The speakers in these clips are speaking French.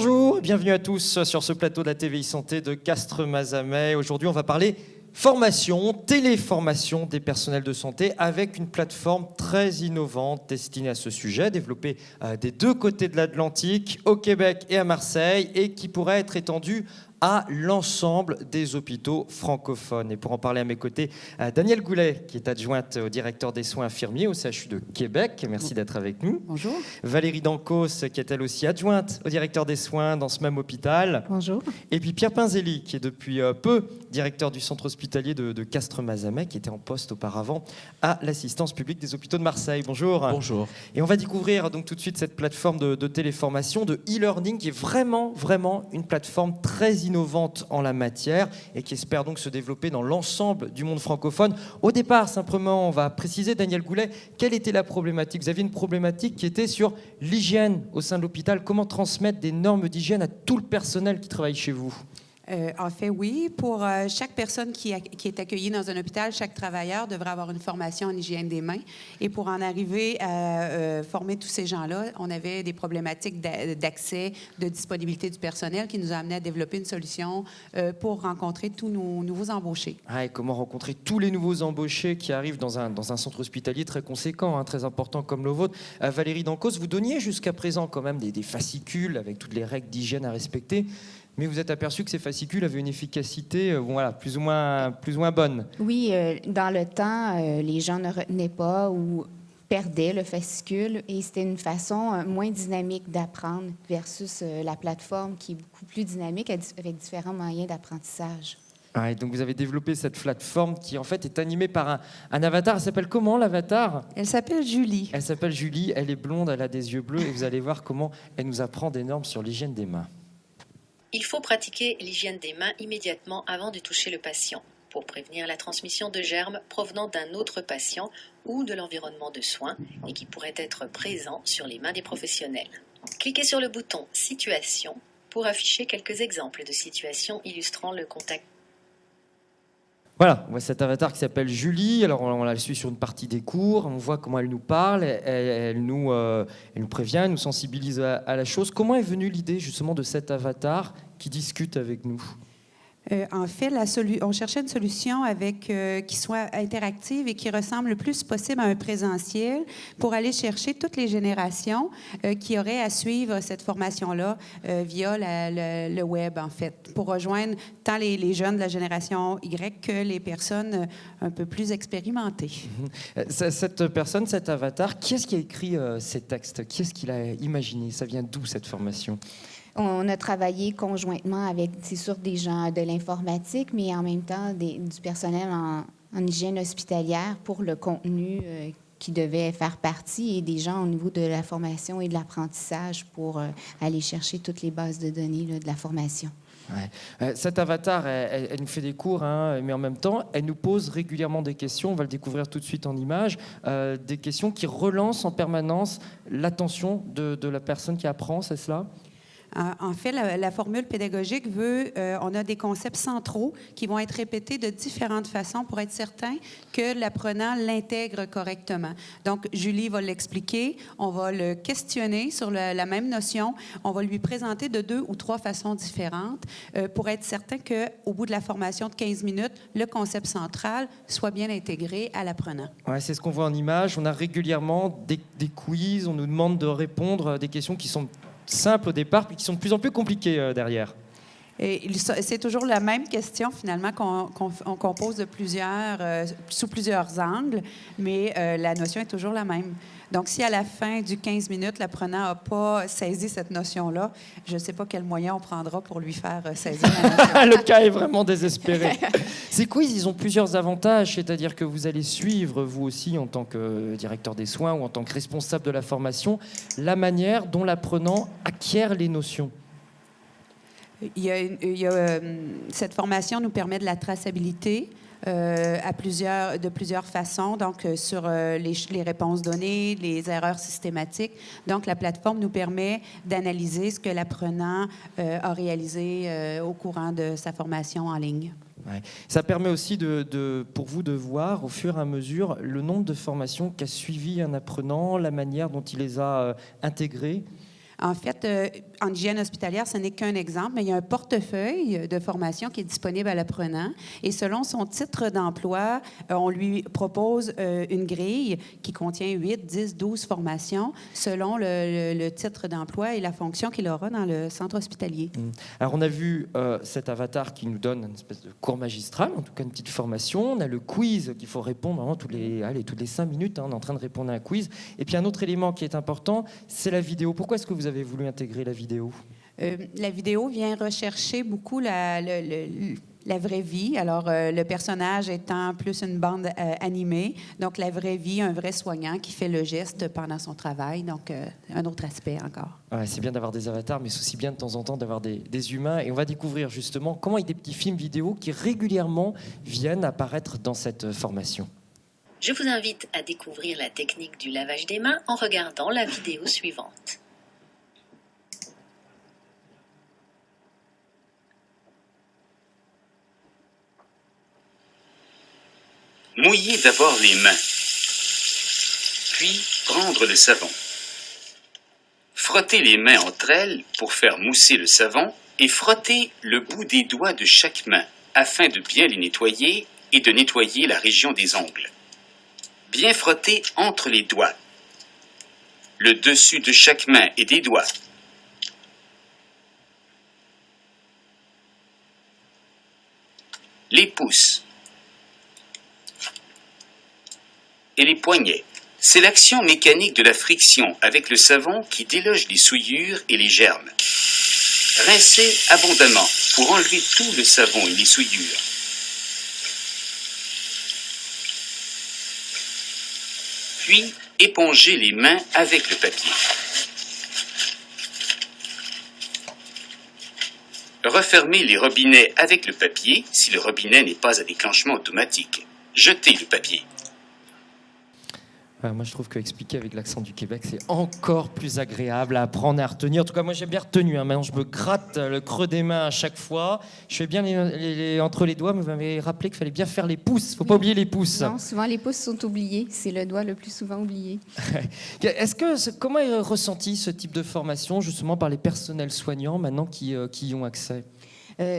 Bonjour, bienvenue à tous sur ce plateau de la TVI Santé de Castres-Mazamet. Aujourd'hui, on va parler formation, téléformation des personnels de santé avec une plateforme très innovante destinée à ce sujet, développée des deux côtés de l'Atlantique, au Québec et à Marseille, et qui pourrait être étendue à l'ensemble des hôpitaux francophones. Et pour en parler à mes côtés, Danielle Goulet, qui est adjointe au directeur des soins infirmiers au CHU de Québec. Merci d'être avec nous. Bonjour. Valérie Dancos, qui est elle aussi adjointe au directeur des soins dans ce même hôpital. Bonjour. Et puis Pierre Pinzelli, qui est depuis peu directeur du centre hospitalier de Castres-Mazamet, qui était en poste auparavant à l'assistance publique des hôpitaux de Marseille. Bonjour. Bonjour. Et on va découvrir donc tout de suite cette plateforme de téléformation, de e-learning, qui est vraiment une plateforme très innovante en la matière et qui espère donc se développer dans l'ensemble du monde francophone. Au départ, simplement, on va préciser, Danielle Goulet, quelle était la problématique? Vous aviez une problématique qui était sur l'hygiène au sein de l'hôpital. Comment transmettre des normes d'hygiène à tout le personnel qui travaille chez vous? En fait, oui. Pour chaque personne qui est accueillie dans un hôpital, chaque travailleur devrait avoir une formation en hygiène des mains. Et pour en arriver à former tous ces gens-là, on avait des problématiques d'accès, de disponibilité du personnel qui nous a amené à développer une solution pour rencontrer tous nos nouveaux embauchés. Ah, et comment rencontrer tous les nouveaux embauchés qui arrivent dans un centre hospitalier très conséquent, très important comme le vôtre. Valérie Dancos, vous donniez jusqu'à présent quand même des fascicules avec toutes les règles d'hygiène à respecter. Mais vous êtes aperçu que ces fascicules avaient une efficacité plus ou moins bonne. Oui, dans le temps, les gens ne retenaient pas ou perdaient le fascicule et c'était une façon moins dynamique d'apprendre versus la plateforme qui est beaucoup plus dynamique avec différents moyens d'apprentissage. Ah, et donc vous avez développé cette plateforme qui en fait est animée par un avatar. Elle s'appelle comment, l'avatar? Elle s'appelle Julie. Elle s'appelle Julie, elle est blonde, elle a des yeux bleus et vous allez voir comment elle nous apprend des normes sur l'hygiène des mains. Il faut pratiquer l'hygiène des mains immédiatement avant de toucher le patient pour prévenir la transmission de germes provenant d'un autre patient ou de l'environnement de soins et qui pourraient être présents sur les mains des professionnels. Cliquez sur le bouton « Situation » pour afficher quelques exemples de situations illustrant le contact. Voilà, on voit cet avatar qui s'appelle Julie. Alors on la suit sur une partie des cours, on voit comment elle nous parle, elle nous prévient, elle nous sensibilise à la chose. Comment est venue l'idée justement de cet avatar qui discute avec nous? En fait, on cherchait une solution qui soit interactive et qui ressemble le plus possible à un présentiel pour aller chercher toutes les générations qui auraient à suivre cette formation-là via le web, en fait, pour rejoindre tant les jeunes de la génération Y que les personnes un peu plus expérimentées. Cette personne, cet avatar, qui est-ce qui a écrit ces textes? Qui est-ce qui l'a imaginé? Ça vient d'où cette formation? On a travaillé conjointement avec, c'est sûr, des gens de l'informatique, mais en même temps du personnel en hygiène hospitalière pour le contenu qui devait faire partie et des gens au niveau de la formation et de l'apprentissage pour aller chercher toutes les bases de données de la formation. Ouais. Cet avatar, elle nous fait des cours, mais en même temps, elle nous pose régulièrement des questions. On va le découvrir tout de suite en images. Des questions qui relancent en permanence l'attention de la personne qui apprend, c'est cela? En fait, la formule pédagogique on a des concepts centraux qui vont être répétés de différentes façons pour être certain que l'apprenant l'intègre correctement. Donc, Julie va l'expliquer, on va le questionner sur la même notion, on va lui présenter de 2 ou 3 façons différentes pour être certain qu'au bout de la formation de 15 minutes, le concept central soit bien intégré à l'apprenant. Ouais, c'est ce qu'on voit en images. On a régulièrement des quiz, on nous demande de répondre à des questions qui sont simples au départ, puis qui sont de plus en plus compliquées derrière. C'est toujours la même question, finalement, qu'on pose sous plusieurs angles, mais la notion est toujours la même. Donc, si à la fin du 15 minutes, l'apprenant n'a pas saisi cette notion-là, je ne sais pas quel moyen on prendra pour lui faire saisir la notion. Le cas est vraiment désespéré. Ces quiz, ils ont plusieurs avantages, c'est-à-dire que vous allez suivre, vous aussi, en tant que directeur des soins ou en tant que responsable de la formation, la manière dont l'apprenant acquiert les notions. Cette formation nous permet de la traçabilité de plusieurs façons, donc sur les réponses données, les erreurs systématiques. Donc, la plateforme nous permet d'analyser ce que l'apprenant a réalisé au courant de sa formation en ligne. Ouais. Ça permet aussi pour vous de voir au fur et à mesure le nombre de formations qu'a suivi un apprenant, la manière dont il les a intégrées. En fait, en hygiène hospitalière, ce n'est qu'un exemple, mais il y a un portefeuille de formation qui est disponible à l'apprenant. Et selon son titre d'emploi, on lui propose une grille qui contient 8, 10, 12 formations selon le titre d'emploi et la fonction qu'il aura dans le centre hospitalier. Alors, on a vu cet avatar qui nous donne une espèce de cours magistral, en tout cas une petite formation. On a le quiz qu'il faut répondre vraiment toutes les 5 minutes. On est en train de répondre à un quiz. Et puis, un autre élément qui est important, c'est la vidéo. Pourquoi est-ce que vous avez voulu intégrer la vidéo? La vidéo vient rechercher beaucoup la vraie vie. Alors, le personnage étant plus une bande animée, donc la vraie vie, un vrai soignant qui fait le geste pendant son travail. Donc, un autre aspect encore. Ouais, c'est bien d'avoir des avatars, mais c'est aussi bien de temps en temps d'avoir des humains. Et on va découvrir justement comment il y a des petits films vidéo qui régulièrement viennent apparaître dans cette formation. Je vous invite à découvrir la technique du lavage des mains en regardant la vidéo suivante. Mouiller d'abord les mains, puis prendre le savon. Frotter les mains entre elles pour faire mousser le savon et frotter le bout des doigts de chaque main afin de bien les nettoyer et de nettoyer la région des ongles. Bien frotter entre les doigts, le dessus de chaque main et des doigts. Les pouces et les poignets. C'est l'action mécanique de la friction avec le savon qui déloge les souillures et les germes. Rincez abondamment pour enlever tout le savon et les souillures. Puis, épongez les mains avec le papier. Refermez les robinets avec le papier si le robinet n'est pas à déclenchement automatique. Jetez le papier. Moi, je trouve qu'expliquer avec l'accent du Québec, c'est encore plus agréable à apprendre et à retenir. En tout cas, moi, j'ai bien retenu. Maintenant, je me gratte le creux des mains à chaque fois. Je fais bien entre les doigts, mais vous m'avez rappelé qu'il fallait bien faire les pouces. Il ne faut pas oublier les pouces. Non, souvent, les pouces sont oubliés. C'est le doigt le plus souvent oublié. Comment est ressenti ce type de formation, justement, par les personnels soignants, maintenant, qui y ont accès?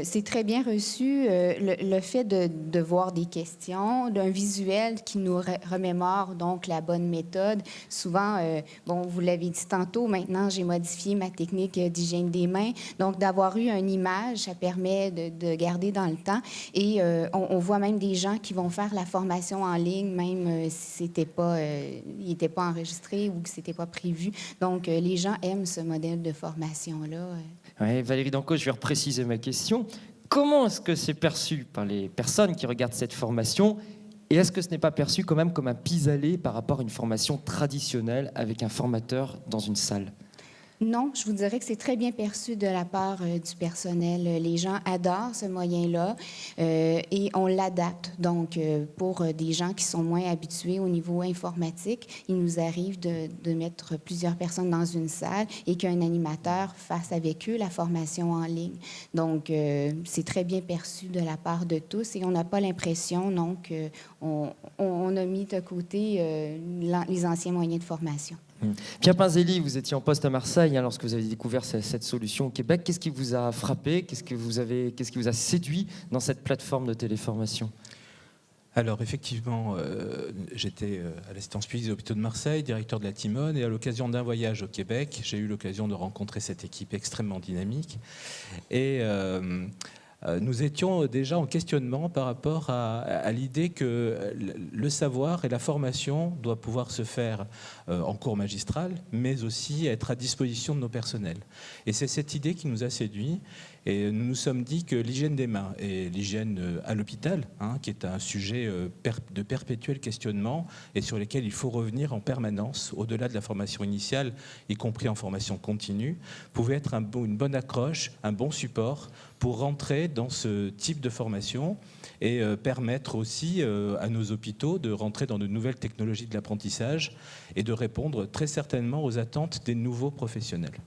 C'est très bien reçu le fait de voir des questions, d'un visuel qui nous remémore donc la bonne méthode. Souvent, vous l'avez dit tantôt, maintenant j'ai modifié ma technique d'hygiène des mains. Donc d'avoir eu une image, ça permet de garder dans le temps. Et on voit même des gens qui vont faire la formation en ligne, même si il n'était pas enregistré ou que c'était pas prévu. Donc les gens aiment ce modèle de formation-là. Ouais, Valérie Danco, je vais repréciser ma question. Comment est-ce que c'est perçu par les personnes qui regardent cette formation? Et est-ce que ce n'est pas perçu quand même comme un pis-aller par rapport à une formation traditionnelle avec un formateur dans une salle? Non, je vous dirais que c'est très bien perçu de la part du personnel. Les gens adorent ce moyen-là et on l'adapte. Donc, pour des gens qui sont moins habitués au niveau informatique, il nous arrive de mettre plusieurs personnes dans une salle et qu'un animateur fasse avec eux la formation en ligne. Donc, c'est très bien perçu de la part de tous et on n'a pas l'impression, non, qu'on a mis de côté les anciens moyens de formation. Pierre Pinzelli, vous étiez en poste à Marseille lorsque vous avez découvert cette solution au Québec. Qu'est-ce qui vous a frappé? Qu'est-ce qui vous a séduit dans cette plateforme de téléformation? Alors effectivement, j'étais à l'assistance publique des hôpitaux de Marseille, directeur de la Timone, et à l'occasion d'un voyage au Québec, j'ai eu l'occasion de rencontrer cette équipe extrêmement dynamique. Et nous étions déjà en questionnement par rapport à l'idée que le savoir et la formation doivent pouvoir se faire en cours magistral, mais aussi être à disposition de nos personnels. Et c'est cette idée qui nous a séduits. Et nous nous sommes dit que l'hygiène des mains et l'hygiène à l'hôpital, qui est un sujet de perpétuel questionnement et sur lesquels il faut revenir en permanence, au-delà de la formation initiale, y compris en formation continue, pouvait être une bonne accroche, un bon support pour rentrer dans ce type de formation et permettre aussi à nos hôpitaux de rentrer dans de nouvelles technologies de l'apprentissage et de répondre très certainement aux attentes des nouveaux professionnels.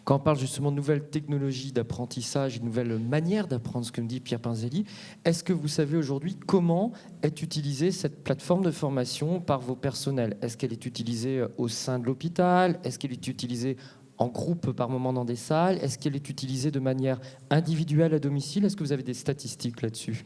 Quand on parle justement de nouvelles technologies d'apprentissage, de nouvelles manières d'apprendre, ce que me dit Pierre Pinzelli, est-ce que vous savez aujourd'hui comment est utilisée cette plateforme de formation par vos personnels? Est-ce qu'elle est utilisée au sein de l'hôpital? Est-ce qu'elle est utilisée en groupe par moment dans des salles? Est-ce qu'elle est utilisée de manière individuelle à domicile? Est-ce que vous avez des statistiques là-dessus?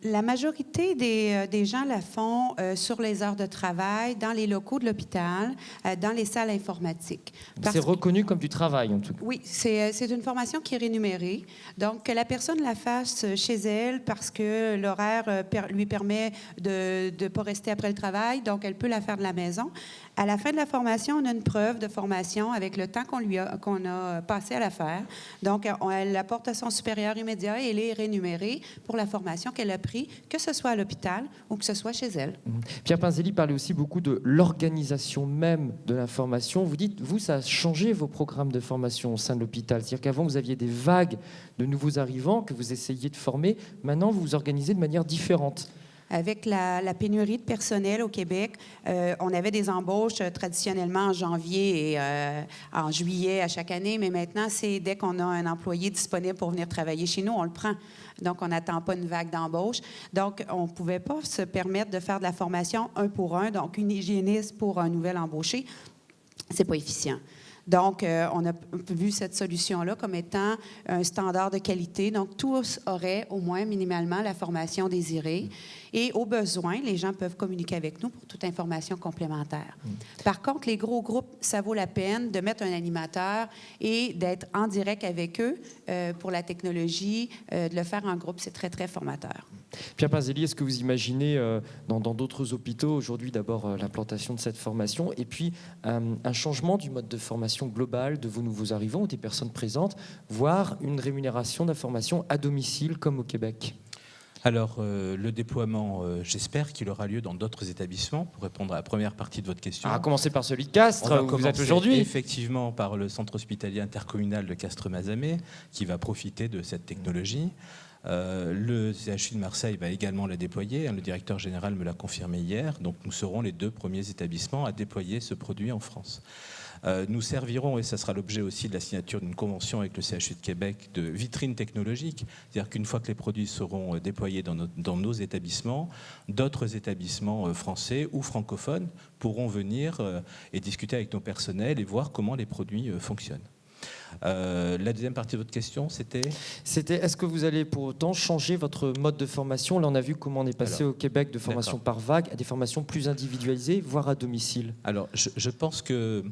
La majorité des gens la font sur les heures de travail, dans les locaux de l'hôpital, dans les salles informatiques. C'est reconnu comme du travail, en tout cas. Oui, c'est une formation qui est rémunérée. Donc, que la personne la fasse chez elle parce que l'horaire lui permet de ne pas rester après le travail, donc elle peut la faire de la maison. À la fin de la formation, on a une preuve de formation avec le temps qu'on a passé à la faire. Donc, elle l'apporte à son supérieur immédiat et elle est rémunérée pour la formation qu'elle a prise, que ce soit à l'hôpital ou que ce soit chez elle. Pierre Pinzelli parlait aussi beaucoup de l'organisation même de la formation. Vous dites, vous, ça a changé vos programmes de formation au sein de l'hôpital. C'est-à-dire qu'avant, vous aviez des vagues de nouveaux arrivants que vous essayiez de former. Maintenant, vous vous organisez de manière différente. Avec la pénurie de personnel au Québec, on avait des embauches traditionnellement en janvier et en juillet à chaque année, mais maintenant, c'est dès qu'on a un employé disponible pour venir travailler chez nous, on le prend. Donc, on n'attend pas une vague d'embauche. Donc, on ne pouvait pas se permettre de faire de la formation un pour un, donc une hygiéniste pour un nouvel embauché. C'est pas efficient. Donc, on a vu cette solution-là comme étant un standard de qualité. Donc, tous auraient au moins minimalement la formation désirée. Et au besoin, les gens peuvent communiquer avec nous pour toute information complémentaire. Par contre, les gros groupes, ça vaut la peine de mettre un animateur et d'être en direct avec eux pour la technologie. De le faire en groupe, c'est très, très formateur. Pierre Pinzelli, est-ce que vous imaginez dans d'autres hôpitaux aujourd'hui d'abord l'implantation de cette formation et puis un changement du mode de formation global de vos nouveaux arrivants ou des personnes présentes, voire une rémunération de la formation à domicile comme au Québec? Alors, le déploiement, j'espère qu'il aura lieu dans d'autres établissements, pour répondre à la première partie de votre question. À commencer par celui de Castres, où vous êtes aujourd'hui. Effectivement, par le centre hospitalier intercommunal de Castres-Mazamet, qui va profiter de cette technologie. Le CHU de Marseille va également la déployer. Le directeur général me l'a confirmé hier. Donc, nous serons les 2 premiers établissements à déployer ce produit en France. Nous servirons, et ça sera l'objet aussi de la signature d'une convention avec le CHU de Québec, de vitrine technologique. C'est-à-dire qu'une fois que les produits seront déployés dans nos établissements, d'autres établissements français ou francophones pourront venir et discuter avec nos personnels et voir comment les produits fonctionnent. La deuxième partie de votre question, c'était est-ce que vous allez pour autant changer votre mode de formation? Là, on a vu comment on est passé au Québec de formation par vague à des formations plus individualisées, voire à domicile. Alors, je pense que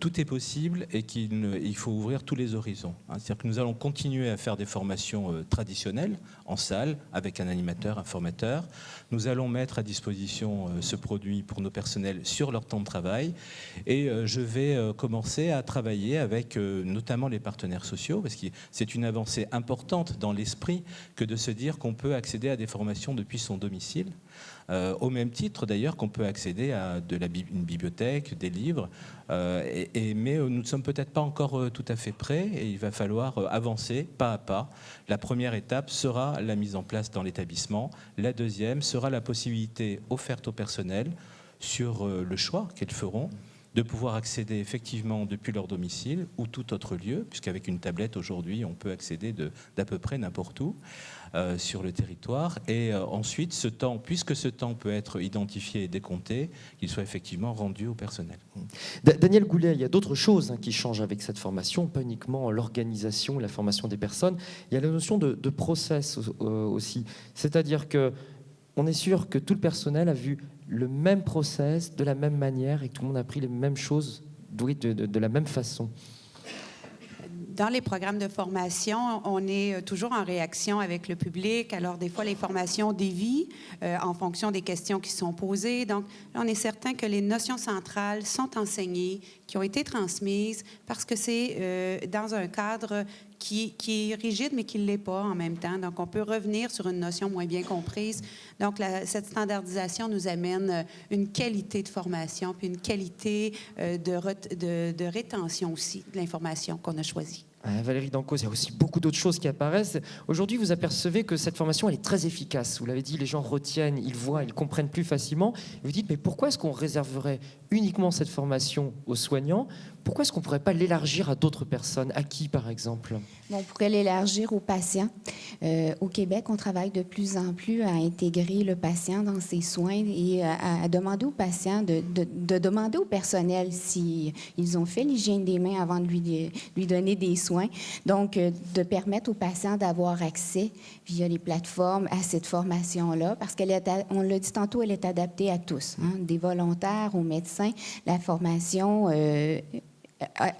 tout est possible et qu'il faut ouvrir tous les horizons. C'est-à-dire que nous allons continuer à faire des formations traditionnelles, en salle, avec un animateur, un formateur. Nous allons mettre à disposition ce produit pour nos personnels sur leur temps de travail. Et je vais commencer à travailler avec notamment les partenaires sociaux, parce que c'est une avancée importante dans l'esprit que de se dire qu'on peut accéder à des formations depuis son domicile, au même titre d'ailleurs qu'on peut accéder à une bibliothèque, des livres, mais nous ne sommes peut-être pas encore tout à fait prêts et il va falloir avancer pas à pas. La première étape sera la mise en place dans l'établissement, la deuxième sera la possibilité offerte au personnel sur le choix qu'elles feront, de pouvoir accéder effectivement depuis leur domicile ou tout autre lieu, puisqu'avec une tablette aujourd'hui, on peut accéder d'à peu près n'importe où sur le territoire. Et ensuite, ce temps, puisque ce temps peut être identifié et décompté, qu'il soit effectivement rendu au personnel. Daniel Goulet, il y a d'autres choses qui changent avec cette formation, pas uniquement l'organisation et la formation des personnes. Il y a la notion de process aussi. C'est-à-dire que on est sûr que tout le personnel a vu le même process de la même manière et que tout le monde a appris les mêmes choses de la même façon. Dans les programmes de formation, on est toujours en réaction avec le public. Alors, des fois, les formations dévient en fonction des questions qui sont posées. Donc, là, on est certain que les notions centrales sont enseignées, qui ont été transmises, parce que c'est dans un cadre qui est rigide, mais qui ne l'est pas en même temps. Donc, on peut revenir sur une notion moins bien comprise. Donc, cette standardisation nous amène une qualité de formation, puis une qualité de rétention aussi de l'information qu'on a choisie. Valérie Dancos, il y a aussi beaucoup d'autres choses qui apparaissent. Aujourd'hui, vous apercevez que cette formation, elle est très efficace. Vous l'avez dit, les gens retiennent, ils voient, ils comprennent plus facilement. Vous dites, mais pourquoi est-ce qu'on réserverait uniquement cette formation aux soignants? Pourquoi est-ce qu'on ne pourrait pas l'élargir à d'autres personnes? À qui, par exemple? On pourrait l'élargir aux patients. Au Québec, on travaille de plus en plus à intégrer le patient dans ses soins et à demander aux patients de demander au personnel s'ils ont fait l'hygiène des mains avant de lui donner des soins. Donc, de permettre aux patients d'avoir accès via les plateformes à cette formation-là, parce on l'a dit tantôt, elle est adaptée à tous, hein, des volontaires aux médecins. La formation...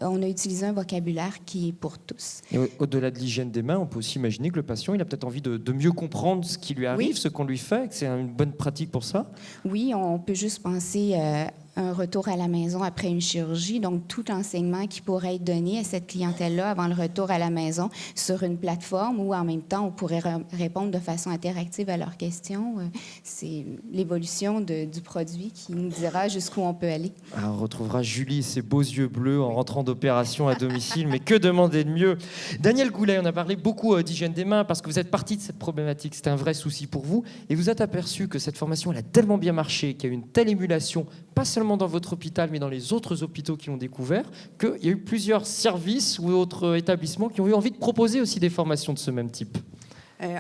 on a utilisé un vocabulaire qui est pour tous. Et au-delà de l'hygiène des mains, on peut aussi imaginer que le patient, il a peut-être envie de mieux comprendre ce qui lui arrive, ce qu'on lui fait, que c'est une bonne pratique pour ça. Oui, on peut juste penser un retour à la maison après une chirurgie, donc tout enseignement qui pourrait être donné à cette clientèle-là avant le retour à la maison sur une plateforme où en même temps on pourrait répondre de façon interactive à leurs questions. C'est l'évolution du produit qui nous dira jusqu'où on peut aller. Alors, on retrouvera Julie et ses beaux yeux bleus en rentrant d'opération à domicile, mais que demander de mieux? Daniel Goulet, on a parlé beaucoup d'hygiène des mains parce que vous êtes partie de cette problématique, c'était un vrai souci pour vous, et vous êtes aperçu que cette formation elle a tellement bien marché, qu'il y a eu une telle émulation, pas seulement dans votre hôpital, mais dans les autres hôpitaux qui l'ont découvert, qu'il y a eu plusieurs services ou autres établissements qui ont eu envie de proposer aussi des formations de ce même type.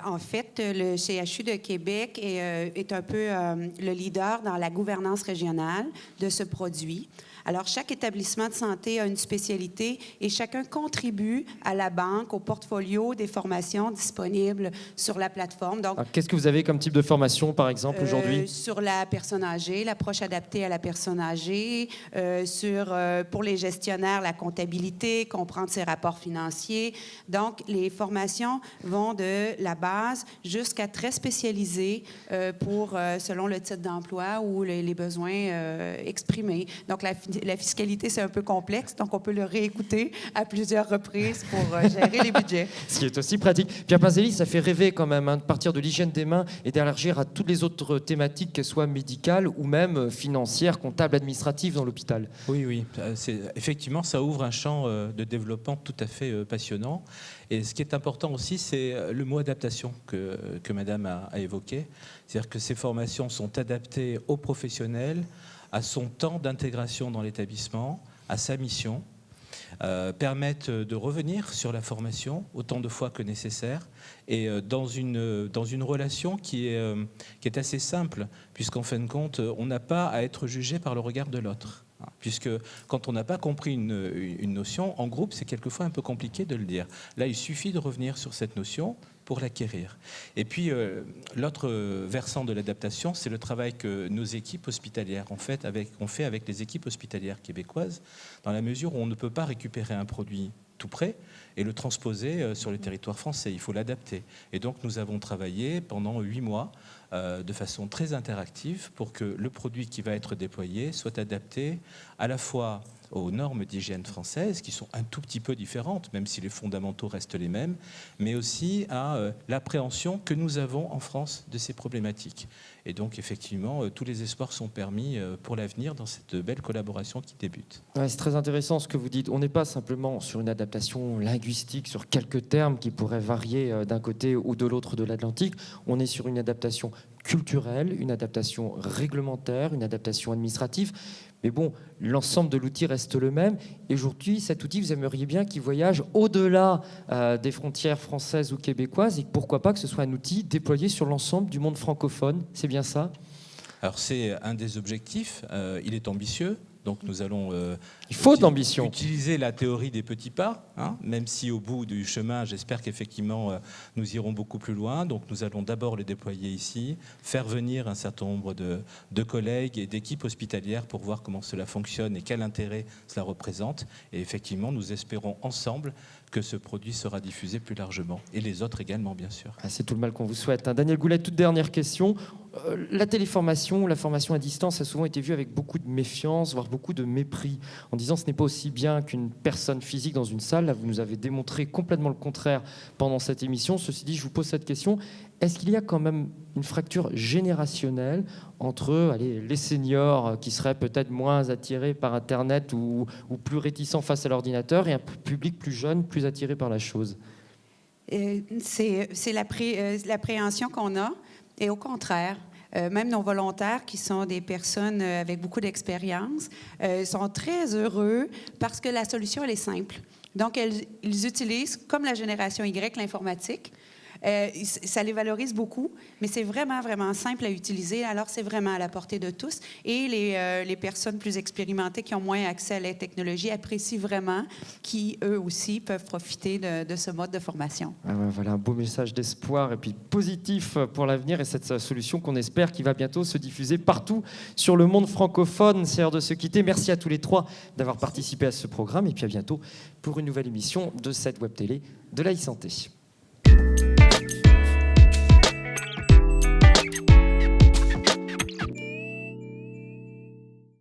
En fait, le CHU de Québec est un peu le leader dans la gouvernance régionale de ce produit. Alors, chaque établissement de santé a une spécialité et chacun contribue à la banque, au portfolio des formations disponibles sur la plateforme. Donc, qu'est-ce que vous avez comme type de formation, par exemple, aujourd'hui? Sur la personne âgée, l'approche adaptée à la personne âgée, pour les gestionnaires, la comptabilité, comprendre ses rapports financiers. Donc, les formations vont de la base jusqu'à très spécialisées selon le titre d'emploi ou les besoins exprimés. Donc, la fiscalité, c'est un peu complexe, donc on peut le réécouter à plusieurs reprises pour gérer les budgets. Ce qui est aussi pratique. Pierre Pinzelli, ça fait rêver quand même, hein, de partir de l'hygiène des mains et d'élargir à toutes les autres thématiques, qu'elles soient médicales ou même financières, comptables, administratives dans l'hôpital. Oui. Effectivement, ça ouvre un champ de développement tout à fait passionnant. Et ce qui est important aussi, c'est le mot adaptation que Madame a évoqué. C'est-à-dire que ces formations sont adaptées aux professionnels, à son temps d'intégration dans l'établissement, à sa mission, permettent de revenir sur la formation autant de fois que nécessaire et dans une relation qui est assez simple, puisqu'en fin de compte, on n'a pas à être jugé par le regard de l'autre. Puisque quand on n'a pas compris une notion, en groupe, c'est quelquefois un peu compliqué de le dire. Là, il suffit de revenir sur cette notion pour l'acquérir. Et puis, l'autre versant de l'adaptation, c'est le travail que nos équipes hospitalières ont fait avec les équipes hospitalières québécoises, dans la mesure où on ne peut pas récupérer un produit tout prêt et le transposer sur le territoire français. Il faut l'adapter. Et donc, nous avons travaillé pendant 8 mois de façon très interactive pour que le produit qui va être déployé soit adapté à la fois aux normes d'hygiène françaises, qui sont un tout petit peu différentes, même si les fondamentaux restent les mêmes, mais aussi à l'appréhension que nous avons en France de ces problématiques. Et donc, effectivement, tous les espoirs sont permis pour l'avenir dans cette belle collaboration qui débute. Ouais, c'est très intéressant ce que vous dites. On n'est pas simplement sur une adaptation linguistique, sur quelques termes qui pourraient varier d'un côté ou de l'autre de l'Atlantique. On est sur une adaptation culturelle, une adaptation réglementaire, une adaptation administrative. Mais bon, l'ensemble de l'outil reste le même. Et aujourd'hui, cet outil, vous aimeriez bien qu'il voyage au-delà des frontières françaises ou québécoises et pourquoi pas que ce soit un outil déployé sur l'ensemble du monde francophone. C'est bien ça? Alors, c'est un des objectifs. Il est ambitieux. Donc nous allons il faut de l'ambition. Utiliser la théorie des petits pas, hein, même si au bout du chemin, j'espère qu'effectivement, nous irons beaucoup plus loin. Donc nous allons d'abord le déployer ici, faire venir un certain nombre de collègues et d'équipes hospitalières pour voir comment cela fonctionne et quel intérêt cela représente. Et effectivement, nous espérons ensemble que ce produit sera diffusé plus largement. Et les autres également, bien sûr. C'est tout le mal qu'on vous souhaite. Daniel Goulet, toute dernière question. La téléformation, la formation à distance a souvent été vue avec beaucoup de méfiance, voire beaucoup de mépris, en disant ce n'est pas aussi bien qu'une personne physique dans une salle. Là, vous nous avez démontré complètement le contraire pendant cette émission. Ceci dit, je vous pose cette question. Est-ce qu'il y a quand même une fracture générationnelle entre les seniors qui seraient peut-être moins attirés par Internet ou plus réticents face à l'ordinateur et un public plus jeune, plus attiré par la chose? C'est l'appréhension qu'on a. Et au contraire, même nos volontaires, qui sont des personnes avec beaucoup d'expérience, sont très heureux parce que la solution, elle est simple. Donc, ils utilisent, comme la génération Y, l'informatique. Ça les valorise beaucoup, mais c'est vraiment, vraiment simple à utiliser. Alors, c'est vraiment à la portée de tous. Et les personnes plus expérimentées qui ont moins accès à la technologie apprécient vraiment qui, eux aussi, peuvent profiter de ce mode de formation. Voilà un beau message d'espoir et puis positif pour l'avenir et cette solution qu'on espère qui va bientôt se diffuser partout sur le monde francophone. C'est l'heure de se quitter. Merci à tous les trois d'avoir participé à ce programme et puis à bientôt pour une nouvelle émission de cette web télé de la e-santé.